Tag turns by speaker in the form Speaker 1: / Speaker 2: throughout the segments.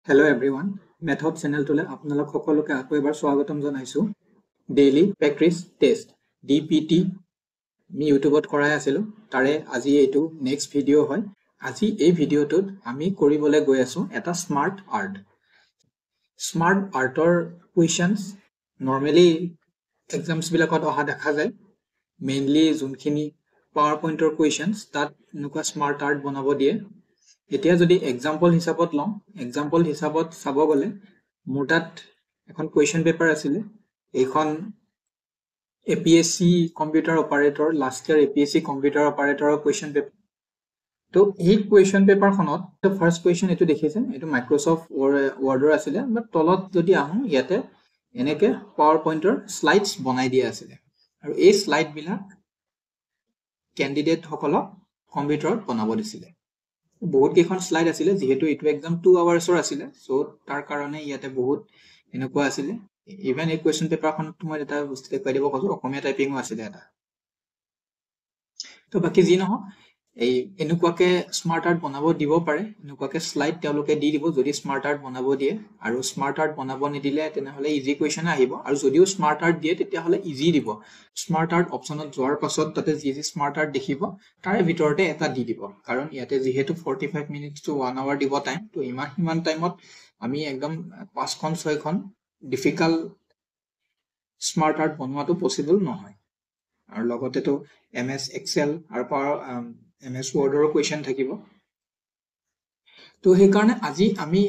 Speaker 1: Hello everyone, Method channel tole apnalok সকলোকে আকৌ এবাৰ স্বাগতম জনাইছো ডেইলি প্ৰেক্টিস টেষ্ট DPT আমি ইউটিউবত কৰাই আছিলো তাৰে আজি এইটো নেক্সট ভিডিও হয় আজি এই ভিডিওটোত আমি কৰিবলৈ গৈ আছো এটা স্মাৰ্ট আৰ্টৰ কুৱেশ্যনছ নৰমালি এক্সামছ বিলাকত অহা দেখা যায় মেইনলি যোনখিনি পাৱাৰ পইণ্টৰ কুৱেশ্যনছ তাত এনেকুৱা স্মাৰ্ট আৰ্ট বনাব দিয়ে এতিয়া যদি এক্সাম্পল হিচাপত লওঁ এক্সাম্পল হিচাপত চাব গ'লে মোৰ তাত এখন কুৱেশ্যন পেপাৰ আছিলে এইখন APSC computer operator last year APSC computer অপাৰেটৰৰ কুৱেশ্যন পেপাৰ তো এই কুৱেশ্যন পেপাৰখনত তো ফাৰ্ষ্ট কুৱেশ্যন এইটো দেখিছে এইটো মাইক্ৰ'ছফ্ট ৱৰ্ডৰ আছিলে বাট তলত যদি আহোঁ ইয়াতে এনেকে পাৱাৰ পইণ্টৰ শ্লাইডছ বনাই দিয়া আছিলে আৰু এই শ্লাইডবিলাক কেণ্ডিডেটসকলক কম্পিউটাৰত বনাব দিছিলে বহুত কেইখন শ্লাইড আছিলে যেহেতু এইটো এক্সাম 2 আৱাৰ্ছৰ আছিলে সো তাৰ কাৰণে ইয়াতে বহুত এনেকুৱা আছিলে ইভেন এই কুৱেশ্যন পেপাৰখনত মই এটা বস্তু দেখুৱাই দিব কৈছো অসমীয়া টাইপিংও আছিলে এটা তো বাকি যি নহওক এই এনেকুৱাকে স্মাৰ্ট আৰ্ট বনাব দিব পাৰে এনেকুৱাকে শ্লাইড তেওঁলোকে দি দিব যদি স্মাৰ্ট আৰ্ট বনাব দিয়ে আৰু স্মাৰ্ট আৰ্ট বনাব নিদিলে তেনেহলে ইজি কুৱেশ্যন আহিব আৰু যদিও স্মাৰ্ট আৰ্ট দিয়ে তেতিয়াহলে ইজি দিব স্মাৰ্ট আৰ্ট অপচনত যোৱাৰ পাছত তাতে যি স্মাৰ্ট আৰ্ট দেখিব তাৰে ভিতৰতে এটা দি দিব কাৰণ ইয়াতে যেহেতু 45 মিনিটছ টু 1 আৱাৰ দিব টাইম তো ইমান টাইমত আমি একদম 5খন 6খন ডিফিকাল্ট স্মাৰ্ট আৰ্ট বনোৱাটো পসিবল নহয় আৰু লগতেতো MS Excel আৰু MS Wordৰ কুৱেশ্যন থাকিব তো সেই কাৰণে আজি আমি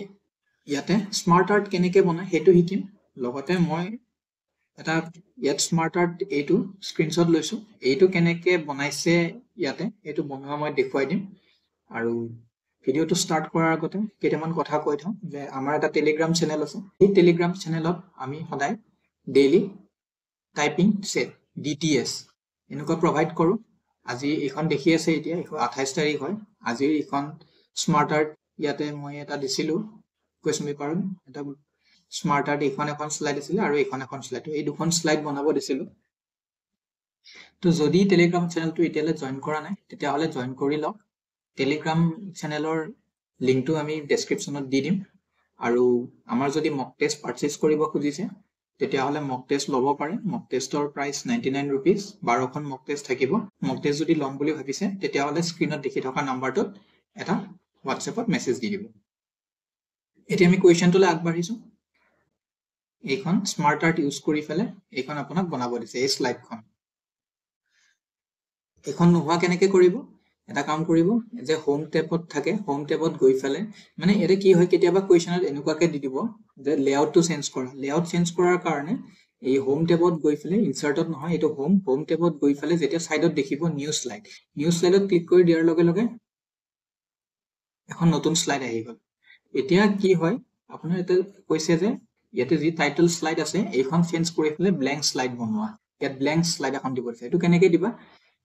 Speaker 1: ইয়াতে স্মাৰ্ট আৰ্ট কেনেকৈ বনায় হেতু শিকিম লগতে মই এটা ইয়াত স্মাৰ্ট আৰ্ট এইটো স্ক্ৰিনশ্বট লৈছো এইটো কেনেকৈ বনাইছে ইয়াতে এইটো বনোৱা মই দেখুৱাই দিম আৰু ভিডিওটো ষ্টাৰ্ট কৰাৰ আগতে কেইটামান কথা কৈ থওঁ যে আমাৰ এটা টেলিগ্ৰাম চেনেল আছে এই টেলিগ্ৰাম চেনেলত আমি সদায় ডেইলি টাইপিং সেট DTS এনেকুৱা প্ৰভাইড কৰো আজি এখন দেখি আছে এতিয়া 28 তাৰিখ হয় আজিৰ এখন স্মাৰ্ট আৰ্ট ইয়াতে মই এটা দিছিলো কুৱেশ্যন পেপাৰত এটা স্মাৰ্ট আৰ্ট এখন শ্লাইড আছিল আৰু এখন শ্লাইড এই দুখন শ্লাইড বনাব দিছিলো তো যদি টেলিগ্ৰাম চেনেলটো এতিয়ালৈ জয়েন কৰা নাই তেতিয়াহলে জয়েন কৰি লওক টেলিগ্ৰাম চেনেলৰ লিংকটো আমি ডেসক্ৰিপচনত দি দিম আৰু আমাৰ যদি মক টেষ্ট পাৰচেজ কৰিব খুজিছে তেতিয়াহলে মক টেষ্ট ল'ব পাৰে মক টেষ্টৰ প্ৰাইচ 99 रुपीस 12খন মক টেষ্ট থাকিব মক টেষ্ট যদি লম বুলি ভাবিছে তেতিয়াহলে স্ক্ৰিনত দেখি থকা নাম্বাৰটোত এটা WhatsAppত মেছেজ দি দিব এতিয়া আমি কুৱেশ্যনটোলৈ আগবাঢ়িছো এইখন স্মাৰ্ট আৰ্ট ইউজ কৰি ফেলে এইখন আপোনাক বনাব দিছে এই স্লাইডখন এইখন নোহোৱা কেনেকৈ কৰিব এটা কাম কৰিব যে হোম টেবত থাকে হোম টেবত গৈ ফেলে মানে এতে কি হয় কেতিয়াবা কুৱেশ্যনত এনেকুৱাকে দি দিব যে লেআউটটো চেঞ্জ কৰা লেআউট চেঞ্জ কৰাৰ কাৰণে এই হোম টেবত গৈ ফেলে ইনসাৰ্টত নহয় এটো হোম টেবত গৈ ফেলে যেতিয়া সাইডত দেখিব নিউ স্লাইডত ক্লিক কৰি দিয়াৰ লগে লগে এখন নতুন স্লাইড আহি গল এতিয়া কি হয় আপোনাৰ এটা কৈছে যে ইয়াতে যি টাইটেল স্লাইড আছে এইখন চেঞ্জ কৰি ফেলে ব্ল্যাঙ্ক স্লাইড বনোৱা ইয়াত ব্ল্যাঙ্ক স্লাইড এখন দিব দিছে এটো কেনেকৈ দিবা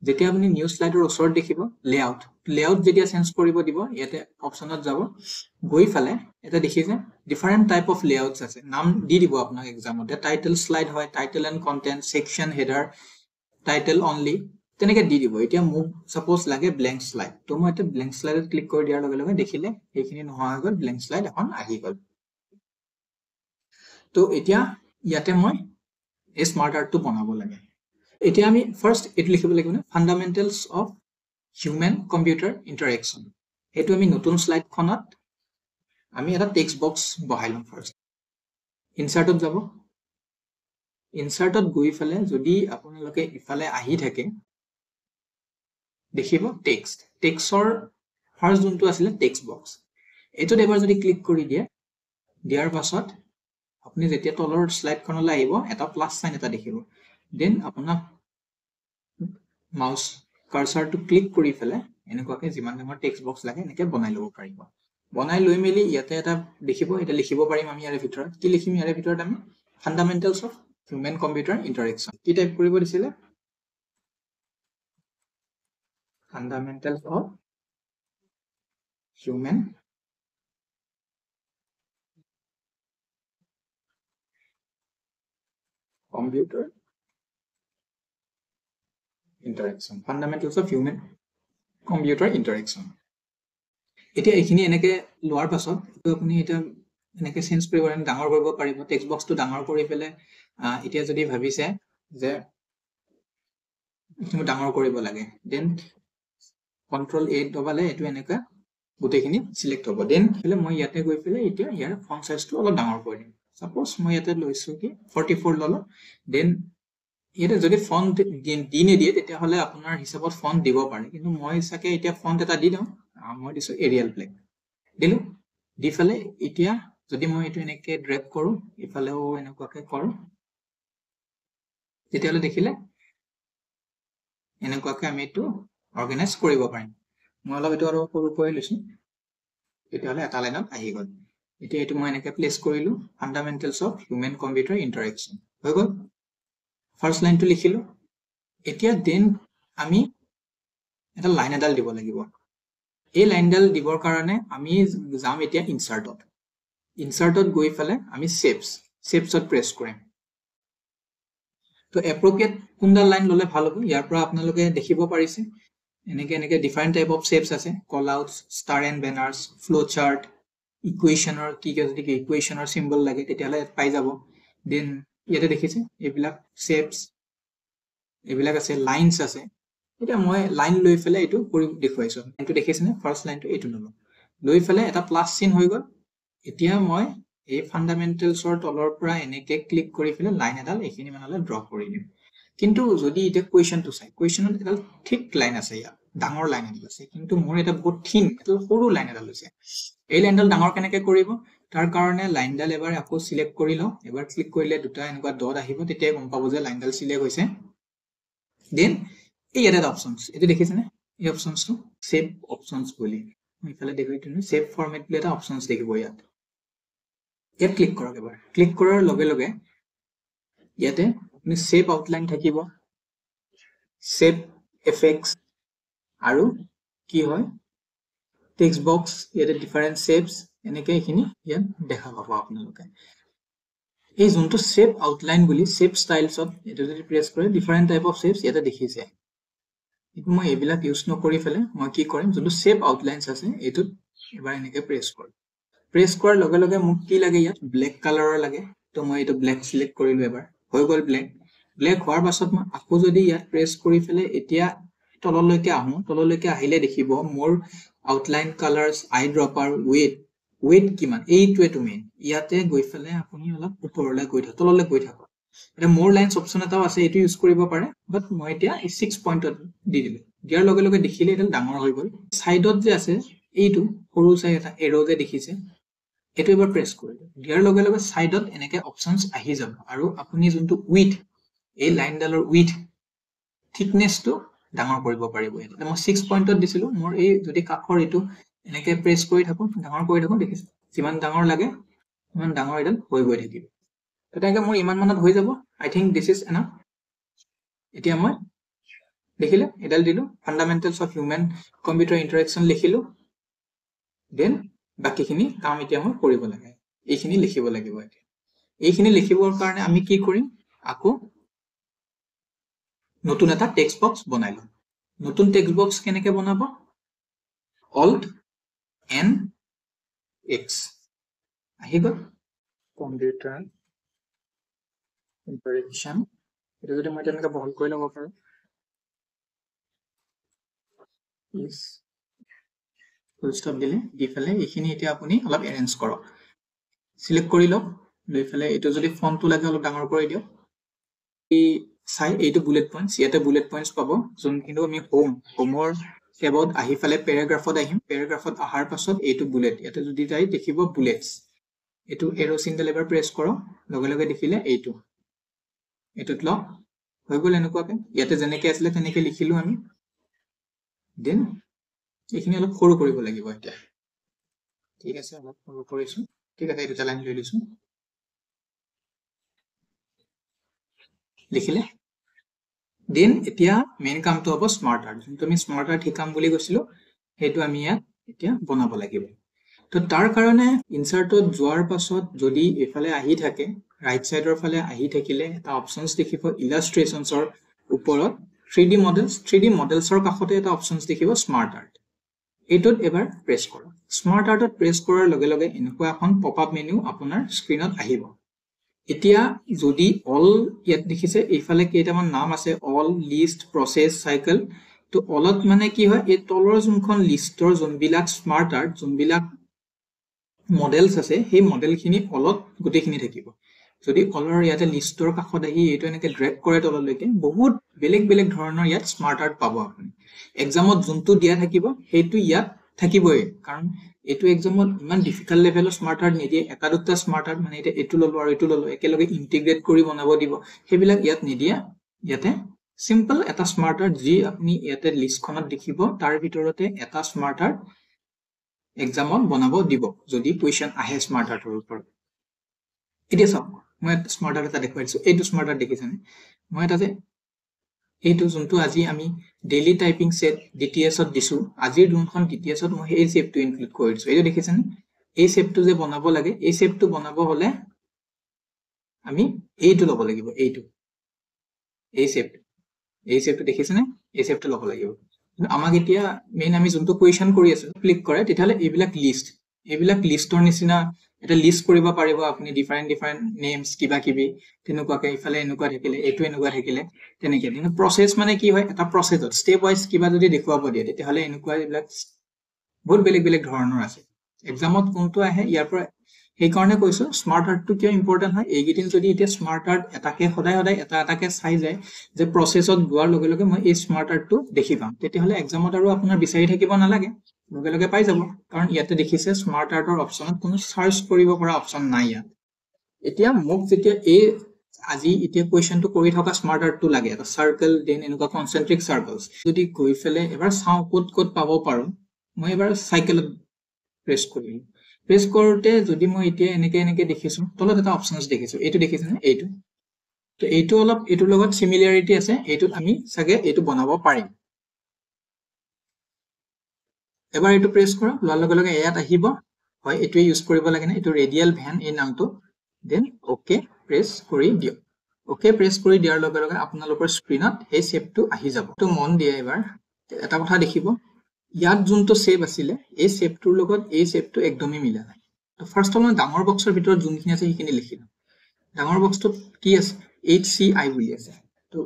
Speaker 1: যেতিয়া আপুনি নিউ স্লাইডৰ ওচৰত দেখিব লেআউট যেতিয়া চেঞ্জ কৰিব দিব ইয়াতে অপচনত যাব গৈ ফেলে এটা দেখিছে ডিফাৰেন্ট টাইপ অফ লেআউটছ আছে নাম দি দিব আপোনাক এক্সামতে টাইটেল স্লাইড হয় title and content section header title only তেনেকৈ দি দিব এতিয়া মোক সাপোজ লাগে ব্ল্যাঙ্ক স্লাইড তো মই এটা ব্ল্যাঙ্ক স্লাইডত ক্লিক কৰি দিয়াৰ লগে লগে দেখিলে এইখিনি নোহোৱা হৈ গ'ল ব্ল্যাঙ্ক স্লাইড এখন আহি গ'ল তো এতিয়া ইয়াতে মই এই স্মাৰ্ট আৰ্টটো বনাব লাগে এতিয়া আমি ফাৰ্স্ট এটো লিখিব লাগিব ফান্ডামেন্টালস অফ হিউম্যান কম্পিউটাৰ ইন্টাৰেকশন এটো আমি নতুন স্লাইডখনত আমি এটা টেক্সট বক্স বহাই লম ফাৰ্স্ট ইনসাৰ্টত যাব ইনসাৰ্টত গৈ ফেলে যদি আপোনালোকে ইফালে আহি থাকে দেখিব টেক্সটৰ ফাৰ্স্ট যোনটো আছিল টেক্সট বক্স এটো এবাৰ যদি ক্লিক কৰি দিয়ে দিয়াৰ পাছত আপুনি যেতিয়া তলৰ স্লাইডখনলৈ আহিব এটা প্লাস সাইন এটা দেখিব দেন আপোনাৰ মাউস কাৰ্সাৰটো ক্লিক কৰি ফেলে এনেকুৱাকে যিমান ডাঙৰ টেক্সট বক্স লাগে এনেকৈ বনাই ল'ব পাৰিব বনাই লৈ মেলি ইয়াতে এটা দেখিব এটা লিখিব পাৰিম আমি ইয়াৰ ভিতৰত কি লিখিম ইয়াৰ ভিতৰত আমি ফান্ডামেন্টালস অফ হিউম্যান কম্পিউটাৰ ইন্টাৰেকশন কি টাইপ কৰিব দিছিলে fundamentals of human computer interaction fundamentals of human computer interaction এতিয়া এইখিনি এনেকে লোৱাৰ পাছত আপুনি এটা এনেকে চেঞ্জ কৰিব পাৰিম, ডাঙৰ কৰিব পাৰিব। টেক্সট বক্সটো ডাঙৰ কৰি পেলাই এতিয়া যদি ভাবিছে যে এইটো ডাঙৰ কৰিব লাগে, দেন কন্ট্ৰল A দবালে এইটো এনেকা গোটেইখিনি সিলেক্ট হ'ব। দেন মই ইয়াতে গৈ পেলাই এতিয়া ইয়াৰ ফন্ট সাইজটো অলপ ডাঙৰ কৰি দিম। সাপোজ মই ইয়াতে লৈছো কি 44 ললো। দেন ইয়াতে যদি ফন্ট দি নিদিয়ে তেতিয়াহ'লে আপোনাৰ হিচাপত ফন্ট দিব পাৰে, কিন্তু মই চাগে এতিয়া ফন্ট এটা দি দিওঁ। মই দিছো এৰিয়েল ব্লেক দিলো। দি পেলাই এতিয়া যদি মই এইটো এনেকে ড্ৰেগ কৰো, ইফালেও এনেকুৱাকে কৰো, তেতিয়াহ'লে দেখিলে এনেকুৱাকে আমি এইটো অৰ্গেনাইজ কৰিব পাৰিম। মই অলপ এইটো আৰু সৰু কৰি লৈছো, তেতিয়াহ'লে এটা লাইনত আহি গ'ল। এতিয়া এইটো মই এনেকে প্লেচ কৰিলো, fundamentals of human computer interaction হৈ গ'ল। ফাৰ্ষ্ট লাইনটো লিখিলো। এতিয়া দেন আমি এটা লাইন এডাল দিব লাগিব। এই লাইনডাল দিবৰ কাৰণে আমি যাম এতিয়া ইনচাৰ্টত। ইনচাৰ্টত গৈ পেলাই আমি শেপছত প্ৰেছ কৰিম। তো এপ্ৰপ্ৰিয়েট কোনডাল লাইন ল'লে ভাল হ'ব, ইয়াৰ পৰা আপোনালোকে দেখিব পাৰিছে এনেকে ডিফাৰেণ্ট টাইপ অফ শেপছ আছে। কল outs, star and বেনাৰ্ছ, flow shirt, ইকুৱেশ্যনৰ যদি ইকুৱেশ্যনৰ চিম্বল লাগে তেতিয়াহ'লে পাই যাব। দেন ইয়াতে দেখিছে এইবিলাক শেপছ, এইবিলাক আছে, লাইনছ আছে। এতিয়া মই লাইন লৈ পেলাই এইটো কৰি দেখুৱাইছো। লাইনটো দেখিছেনে? ফাৰ্ষ্ট লাইনটো এইটো ল'লো, লৈ পেলাই এটা প্লাছ চিন হৈ গ'ল। এতিয়া মই এই ফাণ্ডামেণ্টেলছৰ তলৰ পৰা এনেকে ক্লিক কৰি পেলাই লাইন এডাল এইখিনি মানলৈ ড্ৰ কৰি দিম। কিন্তু যদি এতিয়া কুৱেশ্যনটো চাই, কুৱেশ্যনত এডাল ঠিক লাইন আছে, ইয়াত ডাঙৰ লাইন এডাল আছে, কিন্তু মোৰ এটা বহুত থিন এডাল সৰু লাইন এডাল হৈছে। এই লাইনডাল ডাঙৰ কেনেকে কৰিব? তাৰ কাৰণে লাইনডাল এবাৰ আকৌ চিলেক্ট কৰি লওঁ। এবাৰ ক্লিক কৰিলে দুটা এনেকুৱা ডট আহিব, তেতিয়াই গম পাব যে লাইনডাল চিলেক্ট হৈছে। দেন এই ইয়াত এটা অপশ্যনছ, এইটো দেখিছেনে? এই অপশ্যনছটো শেপ অপশ্যনছ বুলি মই ইফালে দেখুৱাই শেপ ফৰ্মেট বুলি এটা অপশ্যনছ দেখিব। ইয়াত ক্লিক কৰক। এবাৰ ক্লিক কৰাৰ লগে লগে ইয়াতে আপুনি শেপ আউটলাইন থাকিব, শেপ এফেক্টছ, আৰু কি হয় টেক্সট বক্স, ইয়াতে ডিফাৰেণ্ট শেপছ, এনেকে এইখিনি ইয়াত দেখা পাব আপোনালোকে। এই যোনটো শেপ আউটলাইন বুলি শেপ ষ্টাইলছত এইটো যদি প্ৰেছ কৰে ডিফাৰেণ্ট টাইপ অফ শেপছ ইয়াতে দেখিছে। কিন্তু মই এইবিলাক ইউজ নকৰি পেলাই মই কি কৰিম, যোনটো শেপ আউটলাইনছ আছে এইটোত এবাৰ এনেকে প্ৰেছ কৰিম। প্ৰেছ কৰাৰ লগে লগে মোক কি লাগে, ইয়াত ব্লেক কালাৰৰ লাগে। তো মই এইটো ব্লেক চিলেক্ট কৰিলো, এবাৰ হৈ গ'ল ব্লেক। ব্লেক হোৱাৰ পাছত মই আকৌ যদি ইয়াত প্ৰেছ কৰি পেলাই এতিয়া তললৈকে আহো, তললৈকে আহিলে দেখিব মোৰ আউটলাইন কালাৰ্ছ, আই ড্ৰপাৰ, ৱেইট কিমান, এইটোৱেটো মেইন। ইয়াতে গৈ পেলাই আপুনি অলপ ওপৰলৈ গৈ থাকক, তললৈ গৈ থাকক। এতিয়া মোৰ লাইনছ অপশ্যন এটাও আছে, এইটো ইউজ কৰিব পাৰে, বাট মই এতিয়া 6 পইণ্টত দি দিলো। দিয়াৰ লগে লগে দেখিলে এইডাল ডাঙৰ হৈ গ'ল। চাইডত যে আছে এইটো সৰু চাই এটা এৰ' যে দেখিছে, এইটো এবাৰ প্ৰেছ কৰিলো। দিয়াৰ লগে লগে চাইডত এনেকে অপশ্যনছ আহি যাব, আৰু আপুনি যোনটো উইথ, এই লাইনডালৰ উইথ থিকনেছটো ডাঙৰ কৰিব পাৰিব। এতিয়া মই 6 পইণ্টত দিছিলো, মোৰ এই যদি কাষৰ এইটো এনেকে প্ৰেছ কৰি থাকো, ডাঙৰ কৰি থাকো, দেখিছে যিমান ডাঙৰ লাগে সিমান ডাঙৰ এডাল হৈ গৈ থাকিব। তেনেকে মোৰ ইমান মানত হৈ যাব। আই থিংক দিছ ইজ এনাফ। এতিয়া মই দেখিলে এডাল দিলো, fundamentals of human computer interaction লিখিলো। দেন বাকীখিনি কাম এতিয়া মই কৰিব লাগে, এইখিনি লিখিব লাগিব। এতিয়া এইখিনি লিখিবৰ কাৰণে আমি কি কৰিম, আকৌ নতুন এটা টেক্সট বক্স বনাই লম। নতুন টেক্সট বক্স কেনেকে বনাব, Alt N X আহি গ'ল, কম্পিউটাৰ ইণ্টাৰেকশ্যন। এইটো যদি মই তেনেকে বহল কৰি ল'ব পাৰো, ফুল ষ্টপ দিলে, দি পেলাই এইখিনি এতিয়া আপুনি অলপ এৰেঞ্জ কৰক, চিলেক্ট কৰি লওক, লৈ পেলাই এইটো যদি ফন্টটো লাগে অলপ ডাঙৰ কৰি দিয়ক। এই চাই এইটো বুলেট পইণ্টছ, ইয়াতে বুলেট পইণ্টছ পাব, যোনখিনি আমি হোমৰ টেবত আহি পেলাই পেৰাগ্ৰাফত আহিম। পেৰাগ্ৰাফত অহাৰ পাছত এইটো বুলেট, ইয়াতে যদি যাই দেখিব বুলেটছ, এইটো এৰ' চিনডাল এবাৰ প্ৰেছ কৰক, লগে লগে দেখিলে এইটোত লওক, হৈ গ'ল এনেকুৱাকে। ইয়াতে যেনেকে আছিলে তেনেকে লিখিলো আমি। দেন এইখিনি অলপ সৰু কৰিব লাগিব এতিয়া, ঠিক আছে, অলপ সৰু কৰিছো, ঠিক আছে। এই দুটা লাইন লৈ লৈছো, লিখিলে। দেন এতিয়া মেইন কামটো হ'ব স্মাৰ্ট আৰ্ট, যোনটো আমি স্মাৰ্ট আৰ্ট শিকাম বুলি কৈছিলো, সেইটো আমি ইয়াত এতিয়া বনাব লাগিব। তো তাৰ কাৰণে ইনচাৰ্টত যোৱাৰ পাছত যদি এইফালে আহি থাকে, ৰাইট চাইডৰ ফালে আহি থাকিলে এটা অপশ্যনছ দেখিব ইলাষ্ট্ৰেশ্যনছৰ ওপৰত 3D মডেলছৰ কাষতে এটা অপশ্যনছ দেখিব স্মাৰ্ট আৰ্ট, এইটোত এবাৰ প্ৰেছ কৰক। স্মাৰ্ট আৰ্টত প্ৰেছ কৰাৰ লগে লগে এনেকুৱা এখন পপ আপ মেনু আপোনাৰ স্ক্ৰীনত আহিব এতিয়া যদি অল ইয়াত দেখিছে এইফালে কেইটামান নাম আছে অল লিষ্ট প্ৰসেস সাইকেল তো অলত মানে কি হয় এই তলৰ যোনখন লিষ্টৰ যোনবিলাক স্মাৰ্ট আৰ্ট যোনবিলাক মডেলছ আছে সেই মডেলখিনি অলত গোটেইখিনি থাকিব যদি অলৰ ইয়াতে লিষ্টৰ কাষত আহি এইটো এনেকে ড্ৰেগ কৰে তললৈকে বহুত বেলেগ বেলেগ ধৰণৰ ইয়াত স্মাৰ্ট আৰ্ট পাব আপুনি এক্সামত যোনটো দিয়া থাকিব সেইটো ইয়াত থাকিবই কাৰণ এইটো এক্সামত ইমান ডিফিকাল্ট লেভেলৰ স্মাৰ্ট আৰ্ট নিদিয়ে এটা দুটা স্মাৰ্ট আৰ্ট মানে এটা এইটো ললো আৰু এইটো ললো একেলগে ইন্টিগ্ৰেট কৰি বনাব দিব সেইবিলাক ইয়াত নিদিয়ে ইয়াতে সিম্পল এটা স্মাৰ্ট আৰ্ট যি আপুনি ইয়াতে লিষ্টখনত দেখিব তাৰ ভিতৰতে এটা স্মাৰ্ট আৰ্ট এক্সামত বনাব দিব যদি কোৱেশ্চন আহে স্মাৰ্ট আৰ্টৰ ওপৰত এতিয়া চাওক মই স্মাৰ্ট আৰ্ট এটা দেখুৱাই দিছো এইটো স্মাৰ্ট আৰ্ট দেখিছেনে মই তাতে এইটো যোনটো আজি আমি ডেইলি টাইপিং সেট ডিটিএছত দিছো আজিৰ যোনখন ডিটিএছত মই এই শেপটো ইনক্লুড কৰি দিছো এইটো দেখিছেনে এই শেপটো যে বনাব লাগে এই শেপটো বনাব হলে আমি এইটো ল'ব লাগিব এইটো এই শেপটো দেখিছেনে এই শেপটো ল'ব লাগিব আমাক এতিয়া মেইন আমি যোনটো কোৱেশ্চন কৰি আছো ক্লিক কৰে তেতিয়ালে এইবিলাক লিষ্টৰ নিচিনা এটা লিষ্ট কৰিব পাৰিব আপুনি ডিফাৰেন্ট নেমস কিবা কিবি তেনেকুৱাকে ইফালে এনেকুৱা থাকিলে এইটো এনেকুৱা থাকিলে তেনেকে কিন্তু প্ৰসেস মানে কি হয় এটা প্ৰসেসত স্টেপ ওয়াইজ কিবা যদি দেখুৱাব দিয়ে তেতিয়ালে এনেকুৱা এইবিলাক বহুত বেলেগ বেলেগ ধৰণৰ আছে এক্সামত কোনটো আহে ইয়াৰ পৰা এই কাৰণে কৈছো স্মাৰ্ট আৰ্টটো কিয় ইম্পৰ্টেন্ট হয় এইগিদিন যদি এতিয়া স্মাৰ্ট আৰ্ট এটাকে সদায় এটা এটাকে চাই যায় যে প্ৰসেসত গোৱাৰ লগে লগে মই এই স্মাৰ্ট আৰ্টটো দেখি পাম তেতিয়াহলে এক্সামত আৰু আপোনাৰ বিচাৰি থাকিব নালাগে লগে লগে পাই যাব কাৰণ ইয়াতে দেখিছে স্মাৰ্ট আৰ্টৰ অপচনত কোনো সাৰ্চ কৰিব পৰা অপচন নাই ইয়াত এতিয়া মোক যেতিয়া এই আজি এতিয়া কোৱেশ্চনটো কৰি থকা স্মাৰ্ট আৰ্টটো লাগে এটা সাৰ্কেল দেন এনেকুৱা কনসেন্ট্ৰিক সাৰ্কেলস যদি গৈ ফেলে এবাৰ চাও ক'ত পাব পাৰো মই এবাৰ সাইকেলত প্ৰেছ কৰিম প্ৰেছ কৰোতে যদি মই এতিয়া এনেকে দেখিছো তলত এটা অপচনস দেখিছো এইটো দেখিছেনে এইটো তো এইটো অলপ এইটোৰ লগত সিমিলাৰিটি আছে এইটোত আমি সাগে এইটো বনাব পাৰিম এবাৰ এইটো প্ৰেছ কৰা লোৱাৰ লগে লগে ইয়াত আহিব হয় এইটোৱে ইউজ কৰিব লাগে না এইটো ৰেডিয়েল ভ্যান এই নামটো দেন ওকে প্ৰেছ কৰি দিয়ক ওকে প্ৰেছ কৰি দিয়াৰ লগে লগে আপোনালোকৰ স্ক্ৰীনত এই শেপটো আহি যাব তো মন দিয়ে এবাৰ এটা কথা দেখিব ইয়াত যোনটো শেপ আছিলে এই শেপটোৰ লগত এই শেপটো একদমই মিলা নাই তো ফাৰ্স্ট অল ডাঙৰ বক্সৰ ভিতৰত যোনখিনি আছে সেইখিনি লিখিলো ডাঙৰ বক্সটোত কি আছে HCI বুলি আছে তো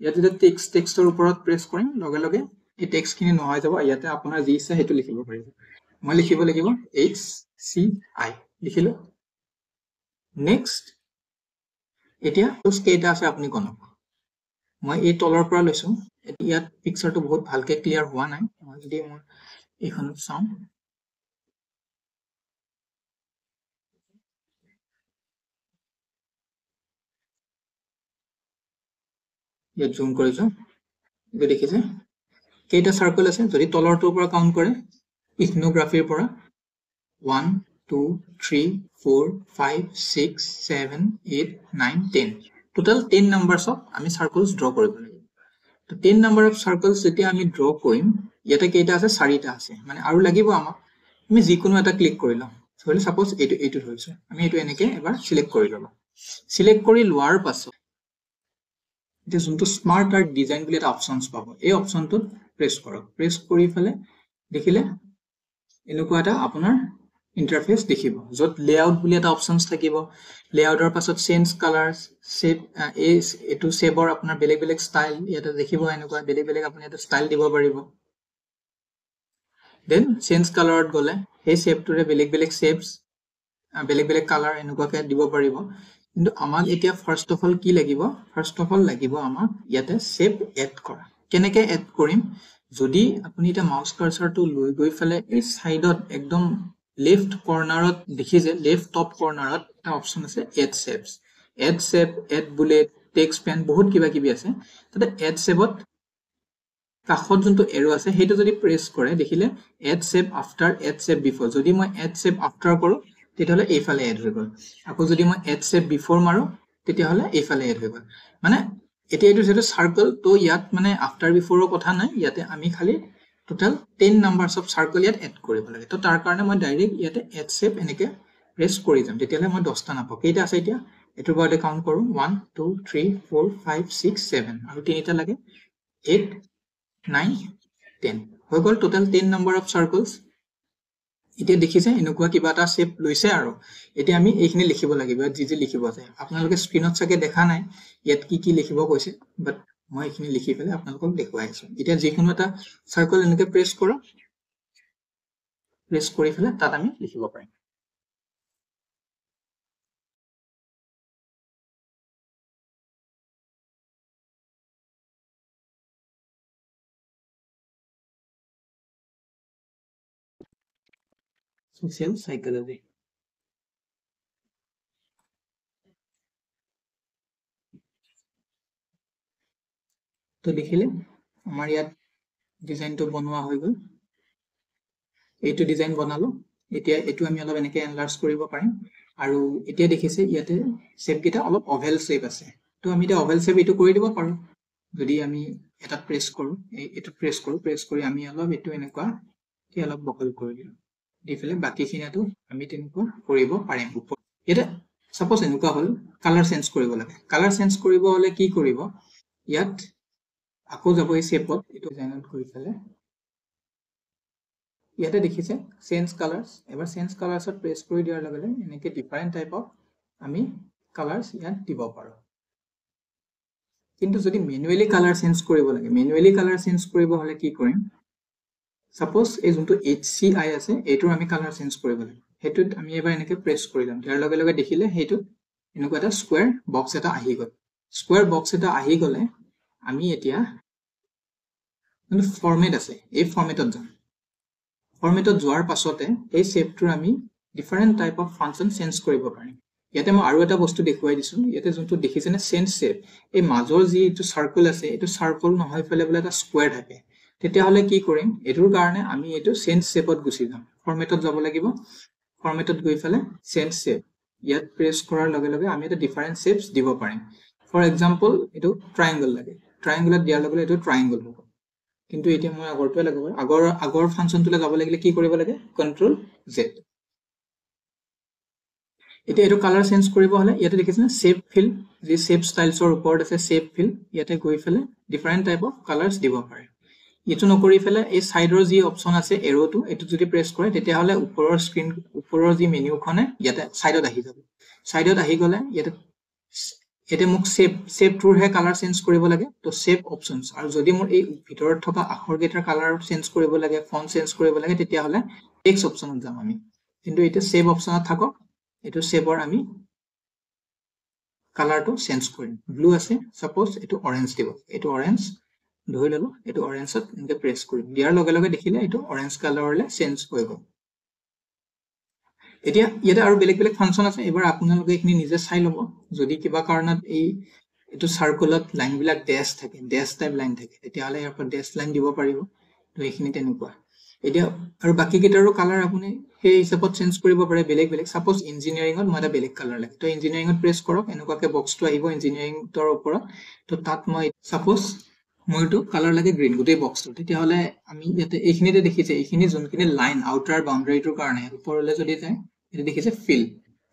Speaker 1: ইয়াত যদি টেক্সটৰ ওপৰত প্ৰেছ কৰিম লগে লগে এই টেক্সটখিনি নহয় যাব ইয়াতে আপোনাৰ যি ইচ্ছা হেতু লিখিব পাৰিব মই লিখিব লাগিব HCI লিখিলো নেক্সট এতিয়া কেইটা আছে আপুনি গণক মই এই তলৰ পৰা লৈছো ইয়াত পিকচাৰটো বহুত ভালকে ক্লিয়াৰ হোৱা নাই মই যদি মই এইখন চাও ইয়াত জুম কৰিছো এইটো দেখিছে কেইটা সাৰ্কেল আছে যদি তলৰটোৰ পৰা কাউন্ট কৰে ইথনোগ্ৰাফিৰ পৰা 1 2 3 4 5 6 7 8 9 10 টোটাল 10 নাম্বাৰস অফ আমি সাৰ্কেলস ড্ৰ কৰিব লাগিব তো 10 নাম্বাৰ অফ সাৰ্কেলস যেতিয়া আমি ড্ৰ কৰিম ইয়াতে কেইটা আছে 4টা আছে মানে আৰু লাগিব আমাক আমি যিকোনো এটা ক্লিক কৰি লম ধৰি সাপোজ এইটো ধৰিছো আমি এইটো এনেকে এবাৰ সিলেক্ট কৰি লম সিলেক্ট কৰি লোৱাৰ পাছত এতিয়া যোনটো স্মাৰ্ট আৰ্ট ডিজাইন বুলি এটা অপচনস পাব এই অপচনটোত প্ৰেছ কৰক প্ৰেছ কৰি ফেলে দেখিলে এনেকুৱা এটা আপোনাৰ ইন্টাৰফেস দেখিব যত লেআউট বুলি এটা অপচনস থাকিব লেআউটৰ পাছত চেঞ্জ কালাৰস শেপ এটো শেপৰ আপোনাৰ বেলেগ বেলেগ ষ্টাইল ইয়াতে দেখিব এনেকুৱা বেলেগ বেলেগ আপুনি এটা ষ্টাইল দিব পাৰিব দেন চেঞ্জ কালাৰত গলে এই শেপটোৰে বেলেগ বেলেগ শেপস বেলেগ বেলেগ কালাৰ এনেকুৱাকে দিব পাৰিব কিন্তু আমাক এতিয়া ফাৰ্স্ট অফ অল কি লাগিব ফাৰ্স্ট অফ অল লাগিব আমাক ইয়াতে শেপ এড কৰা কেনেকে এড কৰিম যদি আপুনি এটা মাউস কাৰ্সৰটো লৈ গৈ ফেলে এই সাইডত একদম লেফট কৰ্নাৰত দেখিছে লেফট টপ কৰ্নাৰত এটা অপচন আছে add shape add bullet text pen বহুত কিবা কিবি আছে তাতে এড শেপত কাষত যোনটো এৰো আছে হেটো যদি প্ৰেছ কৰে দেখিলে add shape after add shape before যদি মই এড শেপ আফটাৰ কৰো তেতিয়ালে এইফালে এড হৈ গল আকৌ যদি মই এড শেপ বিফৰ মাৰো তেতিয়ালে এইফালে এড হৈ গল মানে এতিয়া এইটো যেটো সাৰ্কেল তো ইয়াত মানে আফটাৰ বিফৰৰ কথা নাই ইয়াতে আমি খালি টোটাল 10 নাম্বাৰস অফ সাৰ্কেল ইয়াত এড কৰিব লাগে তো তাৰ কাৰণে মই ডাইৰেক্ট ইয়াতে এড শেপ এনেকে প্ৰেছ কৰি যাম তেতিয়ালে মই 10টা নাপাও কেইটা আছে এতিয়া এটোৰ বাৰে কাউন্ট কৰো 1 2 3 4 5 6 7 আৰু তিনিটা লাগে 8 9 10 হৈ গল টোটাল 10 নাম্বাৰ অফ সাৰ্কেলস এতিয়া দেখিছে এনেকুৱা কিবা এটা শেপ লৈছে আৰু এতিয়া আমি এইখিনি লিখিব লাগিব যি লিখিব আছে আপোনালোকে স্ক্ৰীনত চাগে দেখা নাই ইয়াত কি লিখিব কৈছে বাট মই এইখিনি লিখি পেলাই আপোনালোকক দেখুৱাই আছো এতিয়া যিকোনো এটা সাৰ্কেল এনেকৈ প্ৰেছ কৰক প্ৰেছ কৰি পেলাই তাত আমি লিখিব পাৰিম social psychology তো দেখিলে আমাৰ ইয়াত ডিজাইনটো বনোৱা হৈ গ'ল এইটো ডিজাইন বনালো এতিয়া এইটো আমি অলপ এনেকৈ এনলাৰ্জ কৰিব পাৰিম আৰু এতিয়া দেখিছে ইয়াতে শেপ কেইটা অলপ অভেল শেপ আছে তো আমি এতিয়া অভেল শেপ এইটো কৰি দিব পাৰো যদি আমি এটা প্ৰেছ কৰো এইটো প্ৰেছ কৰি আমি অলপ এইটো এনেকুৱা অলপ বহল কৰি দিওঁ দি পেলাই বাকীখিনিটো আমি তেনেকুৱা কৰিব পাৰিম এতিয়া সাপোজ এনেকুৱা হল কালাৰ চেঞ্জ কৰিব লাগে কালাৰ চেঞ্জ কৰিব হলে কি কৰিব ইয়াত আকৌ যাব এই শেপত এইটো ডিজাইনত কৰি পেলাই ইয়াতে দেখিছে চেঞ্জ কালাৰ্ছ এবাৰ চেঞ্জ কালাৰ্ছত প্ৰেছ কৰি দিয়াৰ লগে লগে এনেকৈ ডিফাৰেণ্ট টাইপৰ আমি কালাৰ্ছ ইয়াত দিব পাৰোঁ কিন্তু যদি মেনুৱেলি কালাৰ চেঞ্জ কৰিব লাগে মেনুৱেলি কালাৰ চেঞ্জ কৰিব হলে কি কৰিম সাপোজ এই যোনটো HCI আছে এইটোৰ আমি কালাৰ চেঞ্জ কৰিব লাগে সেইটোত আমি এবাৰ এনেকৈ প্ৰেছ কৰি ল'ম ইয়াৰ লগে লগে দেখিলে সেইটোত এনেকুৱা এটা স্কোৱাৰ বক্স এটা আহি গ'ল স্কোৱাৰ বক্স এটা আহি গ'লে আমি এতিয়া যোনটো ফৰ্মেট আছে এই ফৰ্মেটত যাম ফৰ্মেটত যোৱাৰ পাছতে এই শেপটোৰ আমি different type of function change কৰিব পাৰিম ইয়াতে মই আৰু এটা বস্তু দেখুৱাই দিছোঁ ইয়াতে যোনটো দেখিছেনে চেঞ্জ শেপ এই মাজৰ যিটো চাৰ্কল আছে এইটো চাৰ্কল নহয় পেলাই বোলে এটা স্কোৱাৰ থাকে তেতিয়াহ'লে কি কৰিম এইটোৰ কাৰণে আমি এইটো চেঞ্জ শেপত গুচি যাম ফৰ্মেটত যাব লাগিব ফৰ্মেটত গৈ পেলাই চেঞ্জ শেপ ইয়াত প্ৰেছ কৰাৰ লগে লগে আমি এটা ডিফাৰেণ্ট শেপছ দিব পাৰিম ফৰ এক্সাম্পল এইটো ট্ৰাইংগল লাগে ট্ৰাইংগলত দিয়াৰ লগে লগে এইটো ট্ৰাইংগল হ'ব কিন্তু এতিয়া মই আগৰটোৱে লগাব আগৰ ফাংচনটোলৈ যাব লাগিলে কি কৰিব লাগে কন্ট্ৰল জেড এতিয়া এইটো কালাৰ চেঞ্জ কৰিব হলে ইয়াতে দেখিছেনে শেপ ফিল যি শেপ ষ্টাইলছৰ ওপৰত আছে শেপ ফিল ইয়াতে গৈ পেলাই ডিফাৰেণ্ট টাইপ অফ কালাৰ্ছ দিব পাৰে এইটো নকৰি পেলাই এই সাইডৰ যি অপচন আছে এৰোটো এইটো যদি প্ৰেছ কৰে তেতিয়াহ'লে ওপৰৰ যি মেনুখনে ইয়াতে সাইডত আহি যাব সাইডত আহি গ'লে ইয়াতে মোক শেপটোৰহে কালাৰ চেঞ্জ কৰিব লাগে তো শেপ অপচনছ আৰু যদি মোৰ এই ভিতৰত থকা আখৰকেইটাৰ কালাৰ চেঞ্জ কৰিব লাগে ফন্ট চেঞ্জ কৰিব লাগে তেতিয়াহ'লে টেক্সট অপচনত যাম আমি কিন্তু এতিয়া শেপ অপচনত থাকক এইটো শেপৰ আমি কালাৰটো চেঞ্জ কৰিম ব্লু আছে সাপোজ এইটো অৰেঞ্জ দিব এইটো অৰেঞ্জ ধৰি ললো এইটো অৰেঞ্জত এনেকৈ প্ৰেছ কৰিম দিয়াৰ লগে লগে দেখিলে এইটো অৰেঞ্জ কালাৰলৈ চেঞ্জ হৈ গ'ল এতিয়া ইয়াতে আৰু বেলেগ বেলেগ ফাংচন আছে এবাৰ আপোনালোকে এইখিনি নিজে চাই ল'ব যদি কিবা কাৰণত এইটো চাৰ্কলত লাইনবিলাক ডেছ থাকে ডেছ টাইপ লাইন থাকে তেতিয়াহ'লে ইয়াৰ পৰা ডেছ লাইন দিব পাৰিব তো এইখিনি তেনেকুৱা এতিয়া আৰু বাকীকেইটাৰো কালাৰ আপুনি সেই হিচাপত চেঞ্জ কৰিব পাৰে বেলেগ বেলেগ সাপোজ ইঞ্জিনিয়াৰিঙত মই এটা বেলেগ কালাৰ লাগে তো ইঞ্জিনিয়াৰিঙত প্ৰেছ কৰক এনেকুৱাকৈ বক্সটো আহিব ইঞ্জিনিয়াৰিঙৰ ওপৰত তো তাত মই সাপোজ মোৰটো কালাৰ লাগে গ্ৰীণ গোটেই বক্সটো তেতিয়াহ'লে আমি ইয়াতে এইখিনিতে দেখিছে এইখিনি যোনখিনি লাইন আউটাৰ বাউণ্ডাৰীটোৰ কাৰণে ওপৰলৈ যদি যায় এটা দেখিছে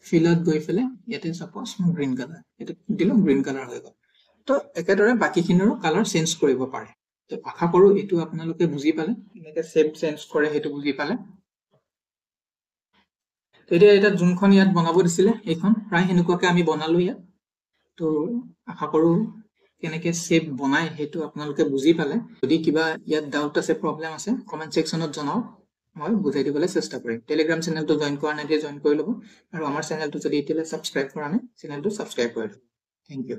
Speaker 1: ফিলত গৈ পেলাই ইয়াতে সাপোজ মই গ্ৰীণ কালাৰ এটা দিলো গ্ৰীণ কালাৰ হৈ গ'ল তো একেদৰে বাকীখিনিৰো কালাৰ চেঞ্জ কৰিব পাৰে তো আশা কৰো এইটো আপোনালোকে বুজি পালে এনেকৈ শেপ চেঞ্জ কৰে সেইটো বুজি পালে তো এতিয়া এটা যোনখন ইয়াত বনাব দিছিলে এইখন প্ৰায় সেনেকুৱাকৈ আমি বনালো ইয়াত তো আশা কৰো কেনেকৈ শেপ বনাই সেইটো আপোনালোকে বুজি পালে যদি কিবা ইয়াত ডাউট আছে প্ৰব্লেম আছে কমেণ্ট ছেকশ্যনত জনাওক মই বুজাই দিবলৈ চেষ্টা কৰিম টেলিগ্ৰাম চেনেলটো জইন কৰা নাই জইন কৰি ল'ব আৰু আমাৰ চেনেলটো যদি এতিয়ালৈ ছাবস্ক্ৰাইব কৰা নাই চেনেলটো ছাবস্ক্ৰাইব কৰি ল'ব থেংক ইউ